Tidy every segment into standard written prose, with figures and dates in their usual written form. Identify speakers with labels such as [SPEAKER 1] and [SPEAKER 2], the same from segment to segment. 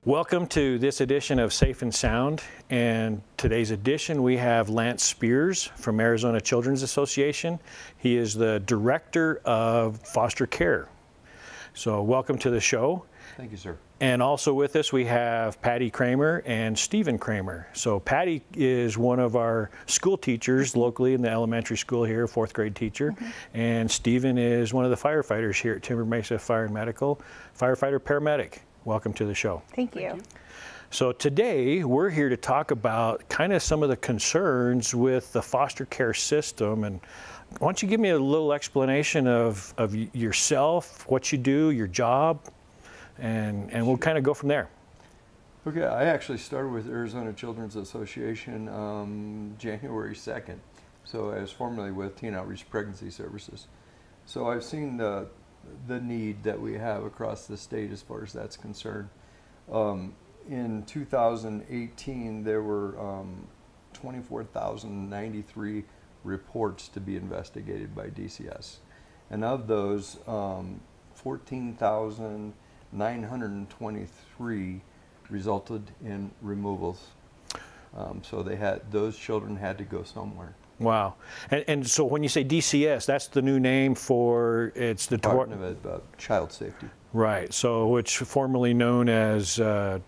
[SPEAKER 1] Welcome to this edition of Safe and Sound, and today's edition we have Lance Spears from Arizona Children's Association. He is the Director of Foster Care. So welcome to the show.
[SPEAKER 2] Thank you, sir.
[SPEAKER 1] And also with us we have Patty Kramer and Stephen Kramer. So Patty is one of our school teachers locally in the elementary school here, fourth grade teacher. And Stephen is one of the firefighters here at Timber Mesa Fire and Medical, firefighter paramedic. Welcome to the show.
[SPEAKER 3] Thank you.
[SPEAKER 1] So today we're here to talk about kind of some of the concerns with the foster care system. And why don't you give me a little explanation of yourself, what you do, your job, and we'll kind of go from there.
[SPEAKER 2] Okay, I actually started with Arizona Children's Association January 2nd. So I was formerly with Teen Outreach Pregnancy Services. So I've seen the need that we have across the state as far as that's concerned. In 2018, there were 24,093 reports to be investigated by DCS. And of those, 14,923 resulted in removals. So those children had to go somewhere.
[SPEAKER 1] Wow. And so when you say DCS, that's the new name for, it's the
[SPEAKER 2] Department of Child Safety.
[SPEAKER 1] Right. So which formerly known as
[SPEAKER 2] wow,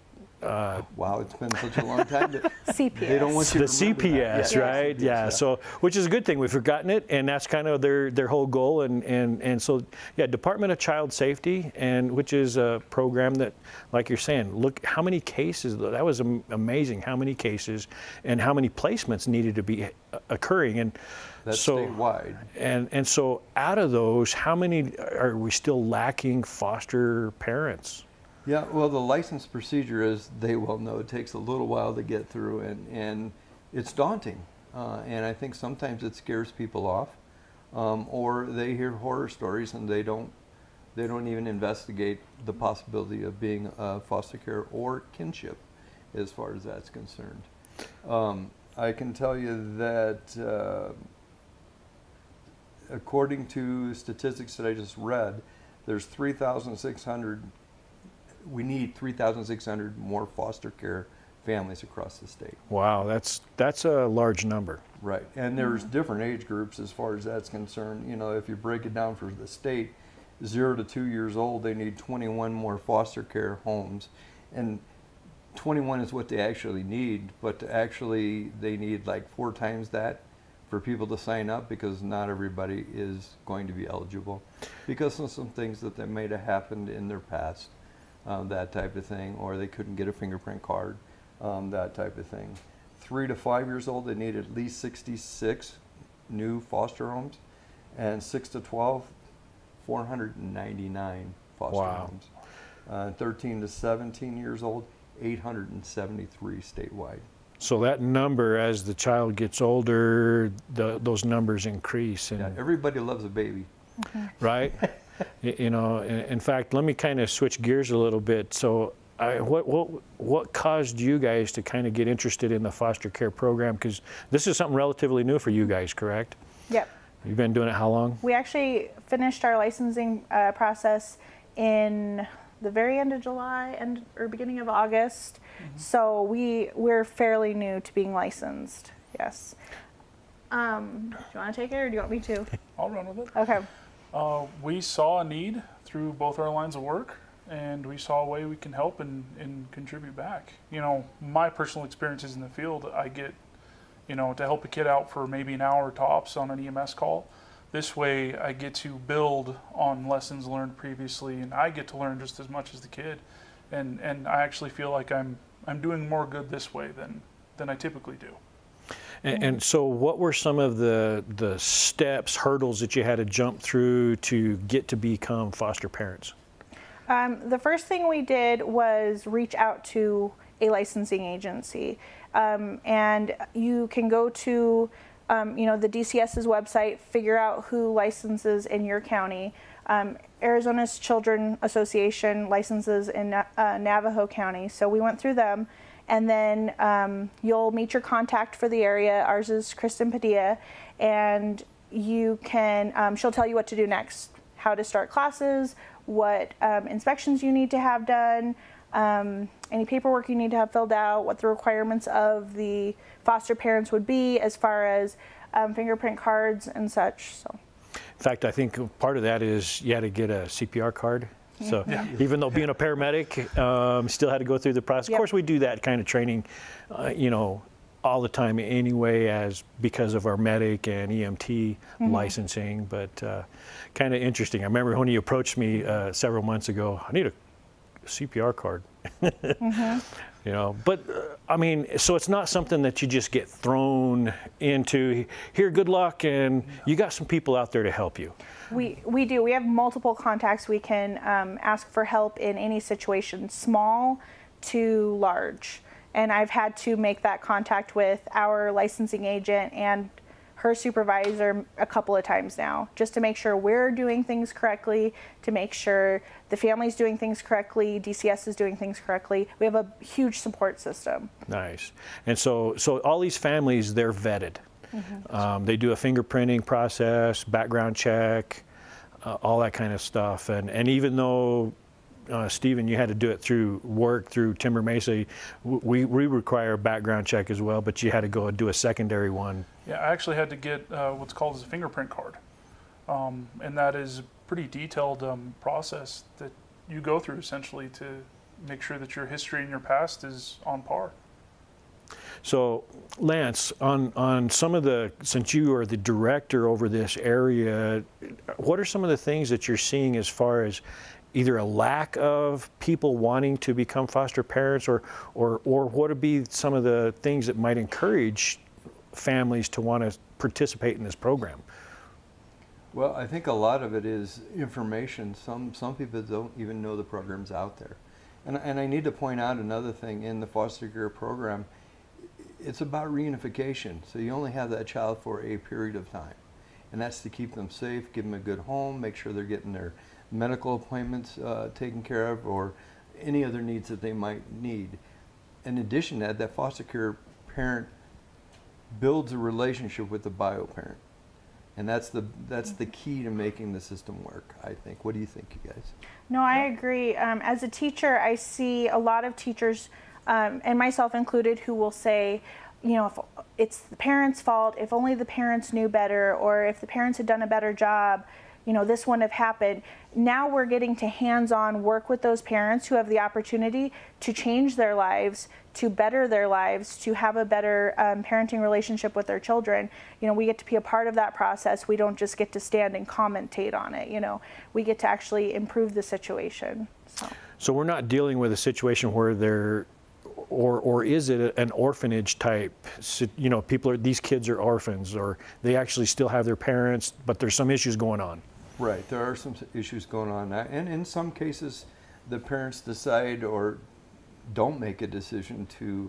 [SPEAKER 2] it's been such a long time.
[SPEAKER 3] CPS.
[SPEAKER 2] They don't want you to remember
[SPEAKER 1] CPS,
[SPEAKER 2] that.
[SPEAKER 1] right?
[SPEAKER 2] CPS,
[SPEAKER 1] Yeah. So, which is a good thing. We've forgotten it, and that's kind of their whole goal. And so, yeah, Department of Child Safety, and which is a program that, like you're saying, look how many cases. That was amazing. How many cases and how many placements needed to be occurring. And
[SPEAKER 2] that's
[SPEAKER 1] so
[SPEAKER 2] statewide.
[SPEAKER 1] And so, out of those, how many are we still lacking foster parents?
[SPEAKER 2] Yeah, well, the license procedure, as they well know, it takes a little while to get through, and it's daunting. And I think sometimes it scares people off, or they hear horror stories and they don't even investigate the possibility of being foster care or kinship, as far as that's concerned. I can tell you that according to statistics that I just read, there's 3,600. We need 3,600 more foster care families across the state.
[SPEAKER 1] Wow, that's a large number.
[SPEAKER 2] Right, and there's different age groups as far as that's concerned. You know, if you break it down for the state, 0 to 2 years old, they need 21 more foster care homes, and 21 is what they actually need. But actually, they need like 4 times that for people to sign up, because not everybody is going to be eligible because of some things that may have happened in their past. That type of thing, or they couldn't get a fingerprint card, that type of thing. 3 to 5 years old, they need at least 66 new foster homes, and 6 to 12, 499 foster homes. 13 to 17 years old, 873 statewide.
[SPEAKER 1] So that number, as the child gets older, those numbers increase. And
[SPEAKER 2] yeah, everybody loves a baby.
[SPEAKER 1] Right? You know, in fact, let me kind of switch gears a little bit. So what caused you guys to kind of get interested in the foster care program? Because this is something relatively new for you guys, correct?
[SPEAKER 3] Yep.
[SPEAKER 1] You've been doing it how long?
[SPEAKER 3] We actually finished our licensing process in the very end of July or beginning of August. So we're fairly new to being licensed. Yes. Do you want to take it, or do you want me to?
[SPEAKER 4] I'll run with it.
[SPEAKER 3] Okay.
[SPEAKER 4] We saw a need through both our lines of work, and we saw a way we can help and contribute back. You know, my personal experiences in the field, I get, you know, to help a kid out for maybe an hour tops on an EMS call. This way I get to build on lessons learned previously, and I get to learn just as much as the kid. And I actually feel like I'm doing more good this way than I typically do.
[SPEAKER 1] And so what were some of the steps, hurdles that you had to jump through to get to become foster parents?
[SPEAKER 3] The first thing we did was reach out to a licensing agency. And you can go to the DCS's website, figure out who licenses in your county. Arizona's Children's Association licenses in Navajo County, so we went through them. And then you'll meet your contact for the area. Ours is Kristen Padilla, and you can, she'll tell you what to do next, how to start classes, what inspections you need to have done, any paperwork you need to have filled out, what the requirements of the foster parents would be as far as fingerprint cards and such. So,
[SPEAKER 1] in fact, I think part of that is you had to get a CPR card. So even though being a paramedic, still had to go through the process. Of course, we do that kind of training, you know, all the time anyway, because of our medic and EMT licensing. But kind of interesting. I remember when you approached me several months ago, I need a CPR card. You know, but I mean, so it's not something that you just get thrown into, here, good luck, and you got some people out there to help you.
[SPEAKER 3] We do. We have multiple contacts. We can ask for help in any situation, small to large. And I've had to make that contact with our licensing agent and her supervisor a couple of times now, just to make sure we're doing things correctly, to make sure the family's doing things correctly, DCS is doing things correctly. We have a huge support system.
[SPEAKER 1] Nice. And so all these families, they're vetted. They do a fingerprinting process, background check, all that kind of stuff. And even though Stephen, you had to do it through work, through Timber Mesa, we require a background check as well, but you had to go and do a secondary one.
[SPEAKER 4] Yeah, I actually had to get what's called as a fingerprint card. And that is a pretty detailed process that you go through essentially to make sure that your history and your past is on par.
[SPEAKER 1] So Lance, on some of the, since you are the director over this area, what are some of the things that you're seeing as far as either a lack of people wanting to become foster parents, or what would be some of the things that might encourage families to want to participate in this program?
[SPEAKER 2] Well, I think a lot of it is information. Some people don't even know the program's out there. And I need to point out another thing in the foster care program. It's about reunification. So you only have that child for a period of time. And that's to keep them safe, give them a good home, make sure they're getting their medical appointments taken care of, or any other needs that they might need. In addition to that, that foster care parent builds a relationship with the bio parent. And that's the key to making the system work, I think. What do you think, you guys?
[SPEAKER 3] No, I agree. As a teacher, I see a lot of teachers, and myself included, who will say, you know, if it's the parents' fault, if only the parents knew better, or if the parents had done a better job, you know, this wouldn't have happened. Now we're getting to hands-on work with those parents who have the opportunity to change their lives, to better their lives, to have a better parenting relationship with their children. You know, we get to be a part of that process. We don't just get to stand and commentate on it. You know, we get to actually improve the situation. So
[SPEAKER 1] we're not dealing with a situation where they're, or is it an orphanage type? You know, these kids are orphans, or they actually still have their parents, but there's some issues going on.
[SPEAKER 2] Right, there are some issues going on, and in some cases, the parents decide or don't make a decision to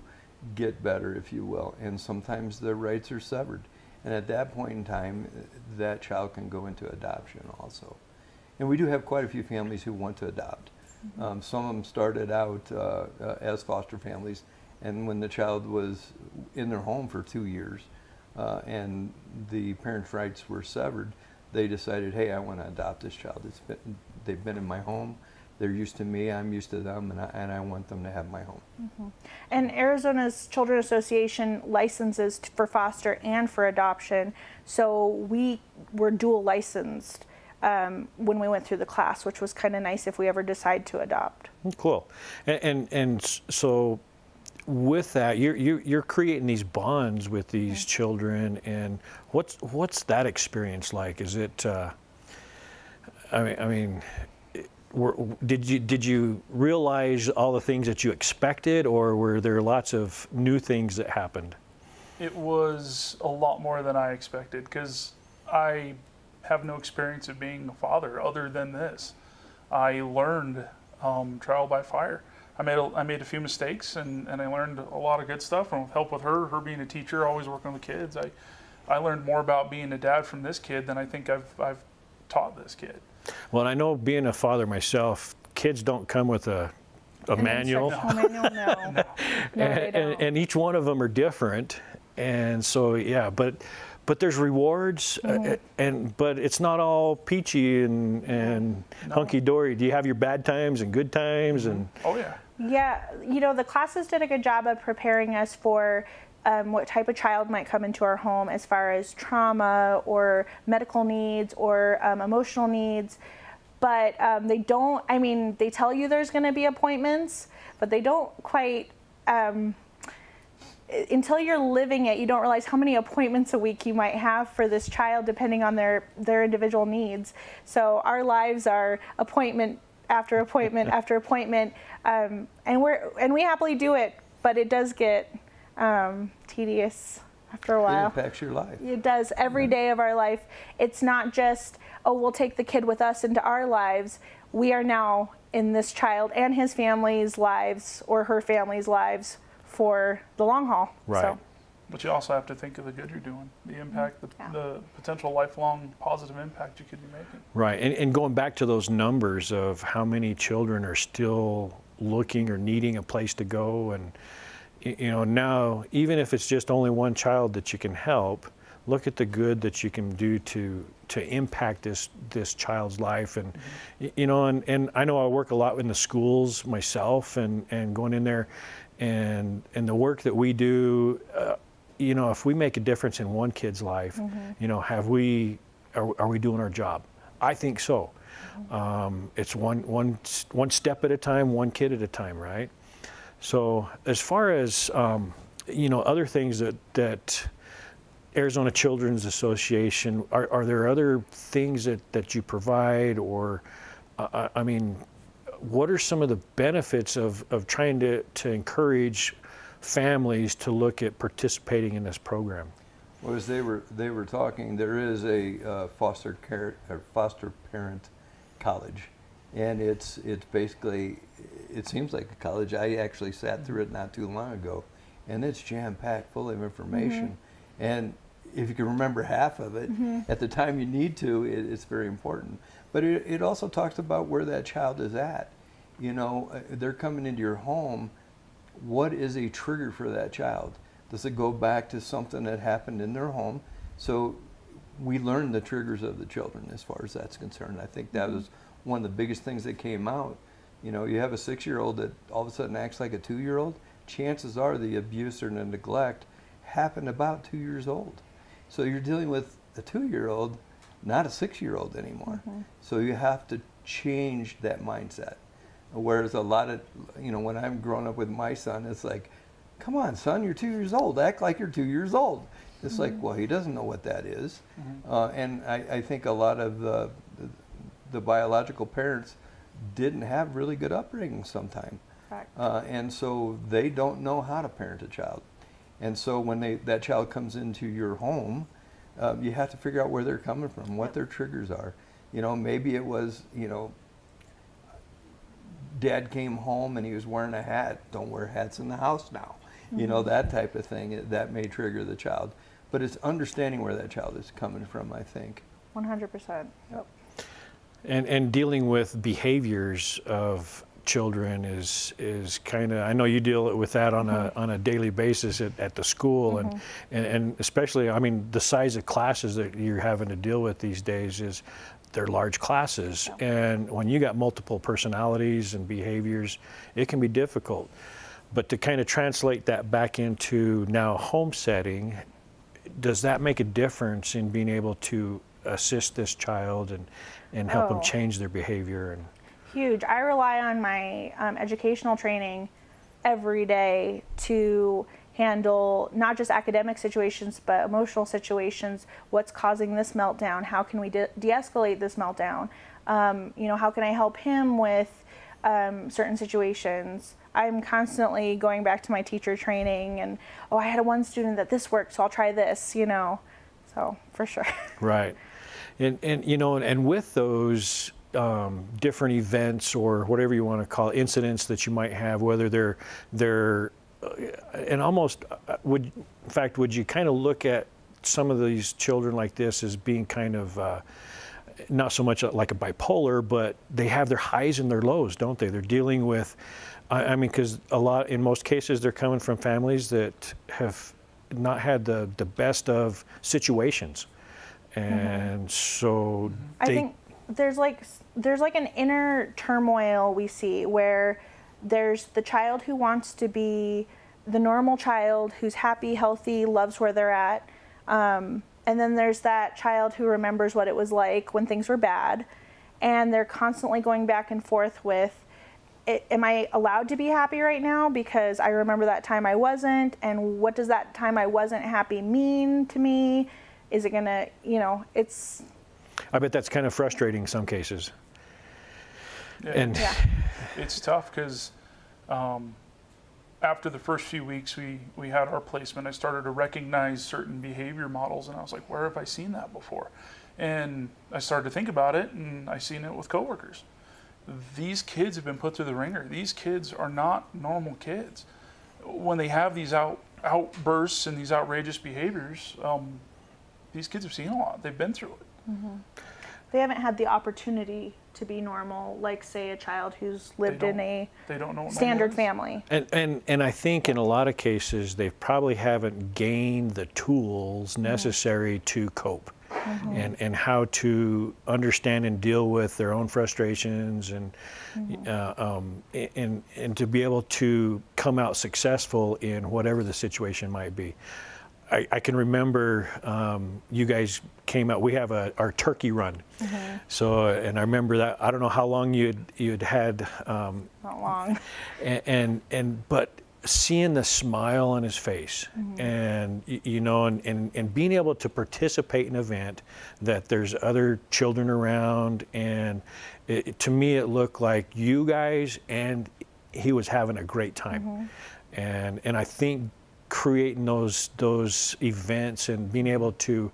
[SPEAKER 2] get better, if you will, and sometimes the rights are severed, and at that point in time, that child can go into adoption also. And we do have quite a few families who want to adopt. Some of them started out as foster families, and when the child was in their home for 2 years and the parents' rights were severed, they decided, hey, I want to adopt this child. They've been in my home, they're used to me, I'm used to them, and I want them to have my home.
[SPEAKER 3] And Arizona's Children's Association licenses for foster and for adoption, so we were dual licensed when we went through the class, which was kind of nice if we ever decide to adopt.
[SPEAKER 1] Cool. And so with that, you're creating these bonds with these children, and what's that experience like? Is it? I mean, did you realize all the things that you expected, or were there lots of new things that happened?
[SPEAKER 4] It was a lot more than I expected, because I have no experience of being a father other than this. I learned trial by fire. I made a few mistakes, and I learned a lot of good stuff, and with help with her being a teacher, always working with kids, I learned more about being a dad from this kid than I think I've taught this kid.
[SPEAKER 1] Well, I know, being a father myself, kids don't come with a manual.
[SPEAKER 3] No,
[SPEAKER 1] and each one of them are different, and so yeah, but there's rewards, but it's not all peachy and hunky dory. Do you have your bad times and good times? And
[SPEAKER 4] oh yeah.
[SPEAKER 3] Yeah, you know, the classes did a good job of preparing us for what type of child might come into our home as far as trauma or medical needs or emotional needs. But they don't, I mean, they tell you there's going to be appointments, but they don't quite, until you're living it, you don't realize how many appointments a week you might have for this child depending on their individual needs. So our lives are appointment after appointment after appointment, and we happily do it, but it does get tedious after a while.
[SPEAKER 2] It impacts your life.
[SPEAKER 3] It does, every day of our life. It's not just, oh, we'll take the kid with us into our lives. We are now in this child and his family's lives or her family's lives for the long haul.
[SPEAKER 1] Right.
[SPEAKER 3] So.
[SPEAKER 4] But you also have to think of the good you're doing, the impact, the potential lifelong positive impact you could be making.
[SPEAKER 1] Right, and going back to those numbers of how many children are still looking or needing a place to go, and you know, now even if it's just only one child that you can help, look at the good that you can do to impact this child's life. And you know, and I know I work a lot in the schools myself, and going in there, and the work that we do, you know, if we make a difference in one kid's life, you know, are we doing our job? I think so. It's one step at a time, one kid at a time, right? So as far as you know, other things that Arizona Children's Association, are there other things that you provide, or I mean, what are some of the benefits of trying to encourage families to look at participating in this program?
[SPEAKER 2] Well, as they were talking, there is a foster parent college, and it's basically, it seems like a college. I actually sat through it not too long ago, and it's jam-packed full of information. And if you can remember half of it at the time you need to, it's very important. But it also talks about where that child is at. You know, they're coming into your home. What is a trigger for that child? Does it go back to something that happened in their home? So we learned the triggers of the children as far as that's concerned. I think that was one of the biggest things that came out. You know, you have a 6-year-old that all of a sudden acts like a 2-year-old. Chances are the abuse or the neglect happened about 2 years old. So you're dealing with a 2-year-old, not a 6-year-old anymore. So you have to change that mindset. Whereas a lot of, you know, when I'm growing up with my son, it's like, come on, son, you're 2 years old. Act like you're 2 years old. It's like, well, he doesn't know what that is. And I think a lot of the biological parents didn't have really good upbringing sometimes. And so they don't know how to parent a child. And so when that child comes into your home, you have to figure out where they're coming from, what their triggers are. You know, maybe it was, you know, Dad came home and he was wearing a hat. Don't wear hats in the house now. You know, that type of thing, that may trigger the child. But it's understanding where that child is coming from, I think.
[SPEAKER 3] 100%. Yep.
[SPEAKER 1] And dealing with behaviors of children is kind of, I know you deal with that on a daily basis at the school, and especially, I mean, the size of classes that you're having to deal with these days is, they're large classes, and when you got multiple personalities and behaviors, it can be difficult. But to kind of translate that back into now home setting, does that make a difference in being able to assist this child and help them change their behavior? And
[SPEAKER 3] huge. I rely on my educational training every day to handle not just academic situations, but emotional situations. What's causing this meltdown? How can we de-escalate this meltdown? You know, how can I help him with certain situations? I'm constantly going back to my teacher training and, oh, I had one student that this worked, so I'll try this, you know, so for sure.
[SPEAKER 1] Right. And you know, and with those different events or whatever you want to call it, incidents that you might have, whether they're and almost would you kind of look at some of these children like this as being kind of not so much like a bipolar, but they have their highs and their lows, don't they? They're dealing with, I mean, because in most cases, they're coming from families that have not had the best of situations, and so
[SPEAKER 3] I think there's like an inner turmoil we see where There's the child who wants to be the normal child who's happy, healthy, loves where they're at. And then there's that child who remembers what it was like when things were bad. And they're constantly going back and forth with, am I allowed to be happy right now because I remember that time I wasn't? And what does that time I wasn't happy mean to me? Is it gonna, it's...
[SPEAKER 1] I bet that's kind of frustrating in some cases.
[SPEAKER 4] Yeah.
[SPEAKER 1] And
[SPEAKER 3] Yeah.
[SPEAKER 4] It's tough because after the first few weeks we had our placement, I started to recognize certain behavior models, and I was like, where have I seen that before? And I started to think about it, and I seen it with coworkers. These kids have been put through the ringer. These kids are not normal kids. When they have these outbursts and these outrageous behaviors, these kids have seen a lot. They've been through it.
[SPEAKER 3] Mm-hmm. They haven't had the opportunity to be normal, like say a child who's lived in a standard family.
[SPEAKER 1] And I think in a lot of cases they probably haven't gained the tools necessary to cope. And how to understand and deal with their own frustrations and to be able to come out successful in whatever the situation might be. I can remember you guys came out. We have our turkey run, so and I remember that. I don't know how long you'd had.
[SPEAKER 3] Not long.
[SPEAKER 1] But seeing the smile on his face, and and being able to participate in an event that there's other children around, and to me it looked like you guys and he was having a great time, and I think creating those events and being able to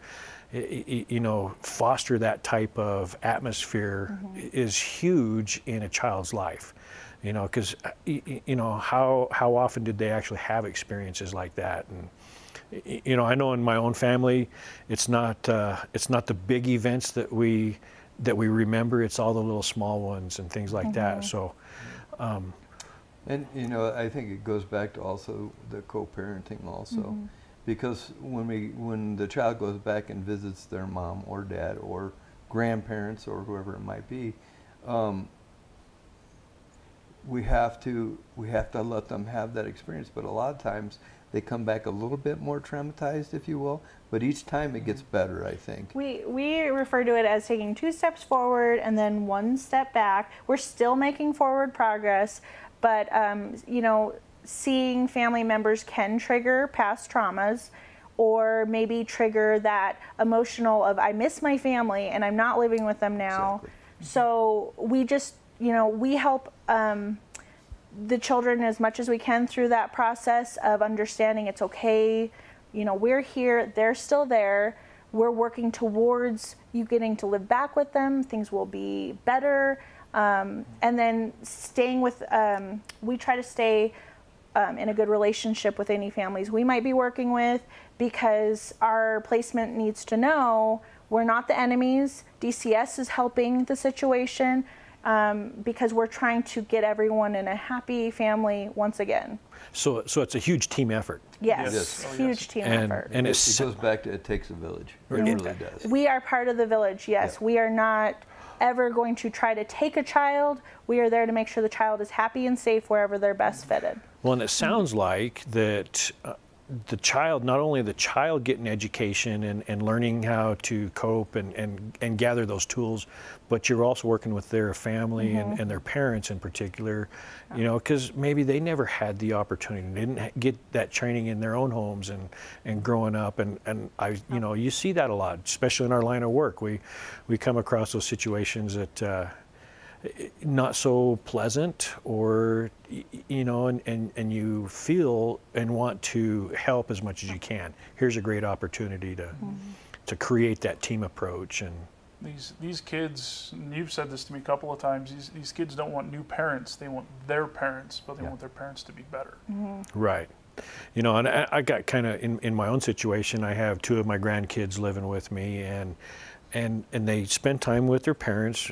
[SPEAKER 1] foster that type of atmosphere is huge in a child's life. Because how often did they actually have experiences like that? And I know in my own family, it's not the big events that we remember. It's all the little small ones and things like that. So,
[SPEAKER 2] and I think it goes back to also the co-parenting also, because when the child goes back and visits their mom or dad or grandparents or whoever it might be. We have to let them have that experience, but a lot of times they come back a little bit more traumatized, if you will, but each time it gets better, I think.
[SPEAKER 3] We refer to it as taking 2 steps forward and then 1 step back. We're still making forward progress, but seeing family members can trigger past traumas, or maybe trigger that emotional of, I miss my family and I'm not living with them now.
[SPEAKER 2] Exactly.
[SPEAKER 3] So we just we help the children as much as we can through that process of understanding it's okay. We're here, they're still there. We're working towards you getting to live back with them. Things will be better. And then staying with, we try to stay in a good relationship with any families we might be working with, because our placement needs to know we're not the enemies. DCS is helping the situation. Because we're trying to get everyone in a happy family once again.
[SPEAKER 1] So it's a huge team effort.
[SPEAKER 3] Yes, huge team effort.
[SPEAKER 2] And it goes back to it takes a village. It really does.
[SPEAKER 3] We are part of the village, yes. Yeah. We are not ever going to try to take a child. We are there to make sure the child is happy and safe wherever they're best fitted.
[SPEAKER 1] Well, and it sounds like that the child, not only the child getting education and learning how to cope and gather those tools, but you're also working with their family and their parents in particular, because maybe they never had the opportunity, they didn't get that training in their own homes and growing up, and you see that a lot, especially in our line of work. We come across those situations that not so pleasant, or and you feel and want to help as much as you can. Here's a great opportunity to create that team approach. And
[SPEAKER 4] these kids, and you've said this to me a couple of times, these kids don't want new parents, they want their parents, but they want their parents to be better.
[SPEAKER 1] Right. And I got kind of in my own situation. I have 2 of my grandkids living with me, and they spend time with their parents,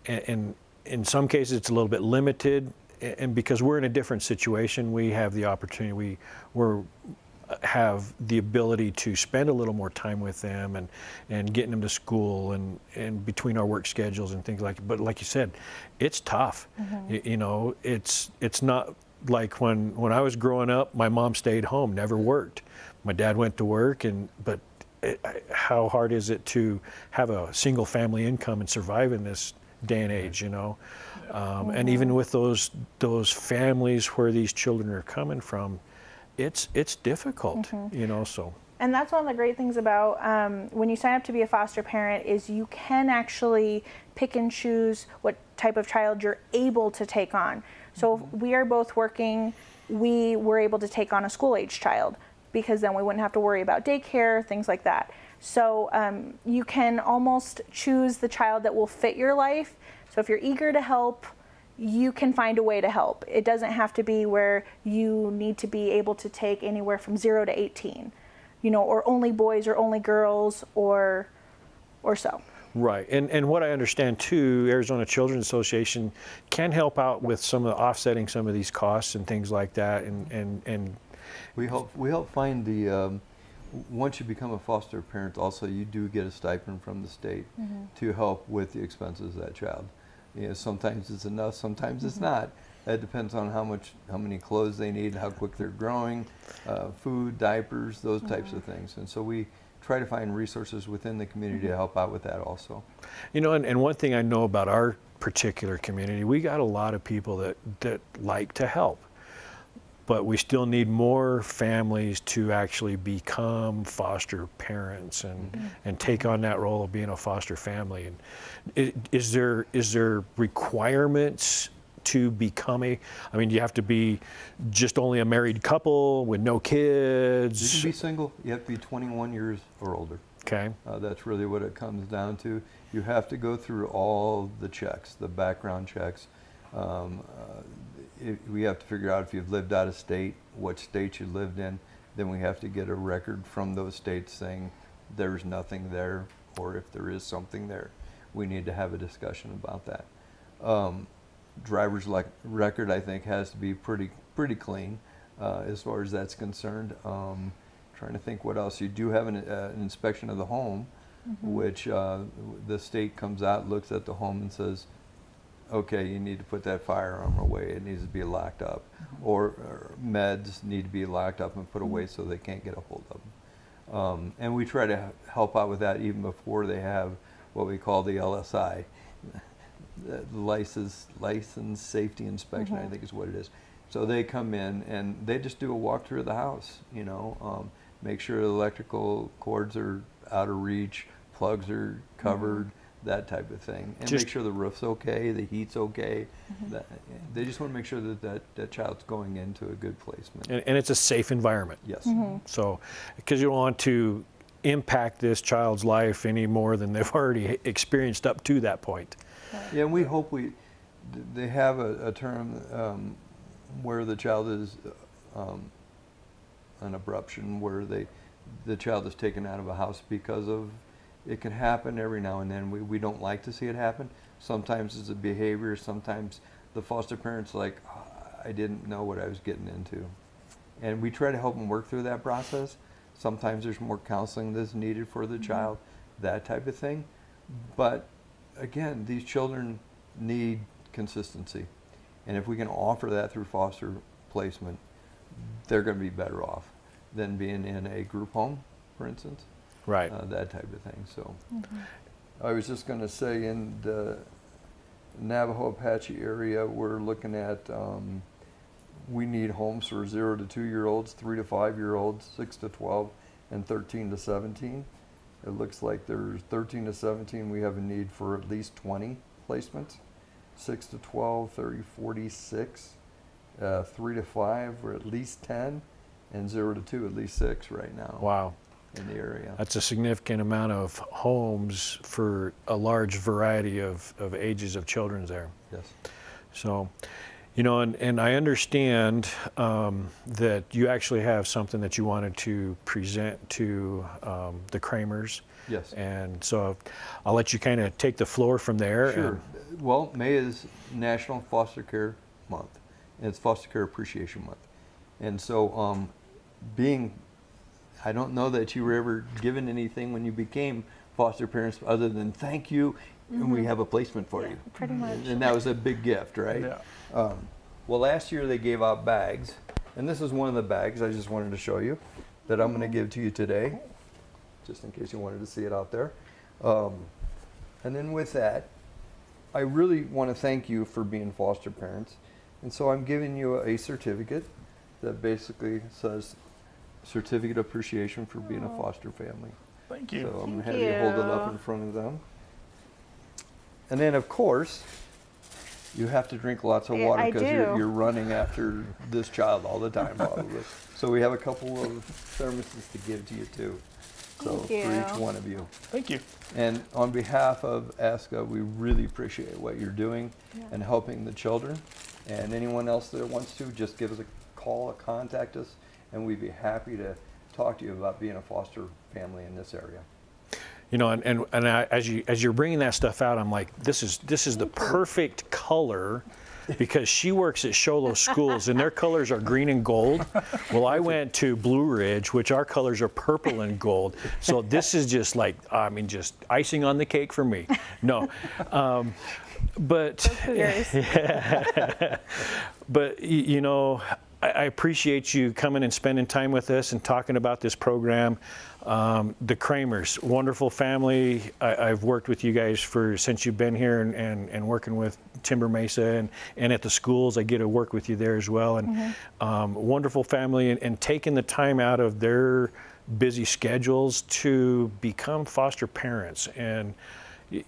[SPEAKER 1] and in some cases it's a little bit limited, and because we're in a different situation, we have the opportunity. We're have the ability to spend a little more time with them and getting them to school and between our work schedules and things like. But like you said, it's tough. You know, it's not like when I was growing up, my mom stayed home, never worked. My dad went to work, but how hard is it to have a single family income and survive in this day and age, you know? And even with those families where these children are coming from, it's difficult, you know, so.
[SPEAKER 3] And that's one of the great things about when you sign up to be a foster parent is you can actually pick and choose what type of child you're able to take on. So if we are both working, we were age to take on a school-age child because then we wouldn't have to worry about daycare, things like that. So you can almost choose the child that will fit your life. So if you're eager to help, you can find a way to help. It doesn't have to be where you need to be able to take anywhere from 0 to 18, you know, or only boys or only girls or so.
[SPEAKER 1] Right, and what I understand too, Arizona Children's Association can help out with some of the offsetting some of these costs and things like that, and
[SPEAKER 2] we help find the once you become a foster parent, also you do get a stipend from the state to help with the expenses of that child. You know, sometimes it's enough, sometimes it's not. That depends on how many clothes they need, how quick they're growing, food, diapers, those types of things. And so we try to find resources within the community to help out with that also.
[SPEAKER 1] You know, and one thing I know about our particular community, we got a lot of people that like to help. But we still need more families to actually become foster parents and take on that role of being a foster family. And is there requirements to become I mean, do you have to be just only a married couple with no kids?
[SPEAKER 2] You can be single. You have to be 21 years or older.
[SPEAKER 1] Okay.
[SPEAKER 2] That's really what it comes down to. You have to go through all the checks, the background checks. We have to figure out if you've lived out of state, what state you lived in. Then we have to get a record from those states saying there's nothing there, or if there is something there, we need to have a discussion about that. Driver's record, I think, has to be pretty clean as far as that's concerned. Trying to think what else. You do have an inspection of the home, which the state comes out, looks at the home and says, okay, you need to put that firearm away. It needs to be locked up. Or meds need to be locked up and put away so they can't get a hold of them. And we try to help out with that even before they have what we call the LSI, the license safety inspection, I think is what it is. So they come in and they just do a walkthrough of the house, you know, make sure the electrical cords are out of reach, plugs are covered, that type of thing, and make sure the roof's okay, the heat's okay. They just want to make sure that child's going into a good placement.
[SPEAKER 1] And it's a safe environment.
[SPEAKER 2] Yes.
[SPEAKER 1] So, because you don't want to impact this child's life any more than they've already experienced up to that point.
[SPEAKER 2] Yeah, and we hope they have a term where the child is an abruption, where the child is taken out of a house because of. It can happen every now and then. We don't like to see it happen. Sometimes it's a behavior. Sometimes the foster parent's like, oh, I didn't know what I was getting into. And we try to help them work through that process. Sometimes there's more counseling that's needed for the child, that type of thing. But again, these children need consistency. And if we can offer that through foster placement, they're going to be better off than being in a group home, for instance.
[SPEAKER 1] Right.
[SPEAKER 2] That type of thing. So I was just going to say in the Navajo Apache area, we're looking at, we need homes for 0 to 2-year-olds, 3 to 5-year-olds, 6 to 12, and 13 to 17. It looks like there's 13 to 17, we have a need for at least 20 placements. 6 to 12, 30, 46. 3 to 5, we're at least 10. And 0 to 2, at least 6 right now.
[SPEAKER 1] Wow.
[SPEAKER 2] In the area.
[SPEAKER 1] That's a significant amount of homes for a large variety of ages of children there.
[SPEAKER 2] Yes.
[SPEAKER 1] So, you know, and I understand that you actually have something that you wanted to present to the Kramers.
[SPEAKER 2] Yes.
[SPEAKER 1] And so I'll let you kind of take the floor from there.
[SPEAKER 2] Sure. Well, May is National Foster Care Month, and it's Foster Care Appreciation Month. And so being I don't know that you were ever given anything when you became foster parents other than thank you, and we have a placement for you.
[SPEAKER 3] Pretty much.
[SPEAKER 2] And that was a big gift, right?
[SPEAKER 4] Yeah.
[SPEAKER 2] Well, last year they gave out bags, and this is one of the bags I just wanted to show you that I'm going to give to you today, just in case you wanted to see it out there. And then with that, I really want to thank you for being foster parents. And so I'm giving you a certificate that basically says Certificate of Appreciation for being a foster family.
[SPEAKER 4] Thank you.
[SPEAKER 2] So I'm going to have you hold it up in front of them. And then, of course, you have to drink lots of water because you're running after this child all the time, probably. So we have a couple of thermoses to give to you, too. So for each one of you.
[SPEAKER 4] Thank you.
[SPEAKER 2] And on behalf of ASCA, we really appreciate what you're doing and helping the children. And anyone else that wants to, just give us a call or contact us, and we'd be happy to talk to you about being a foster family in this area.
[SPEAKER 1] You know, and as you're bringing that stuff out, I'm like, this is the perfect color, because she works at Sholo schools and their colors are green and gold. Well, I went to Blue Ridge, which our colors are purple and gold. So this is just like, I mean, just icing on the cake for me. No, but yeah, but you know, I appreciate you coming and spending time with us and talking about this program. The Kramers, wonderful family. I've worked with you guys since you've been here and working with Timber Mesa and at the schools. I get to work with you there as well. And wonderful family, and taking the time out of their busy schedules to become foster parents. And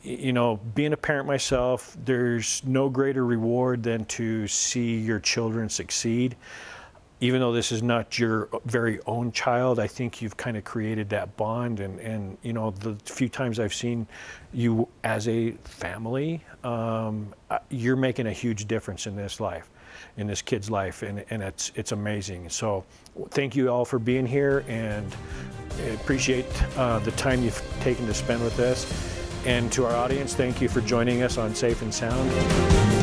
[SPEAKER 1] you know, being a parent myself, there's no greater reward than to see your children succeed. Even though this is not your very own child, I think you've kind of created that bond. And you know, the few times I've seen you as a family, you're making a huge difference in this life, in this kid's life, and it's amazing. So thank you all for being here, and I appreciate the time you've taken to spend with us. And to our audience, thank you for joining us on Safe and Sound.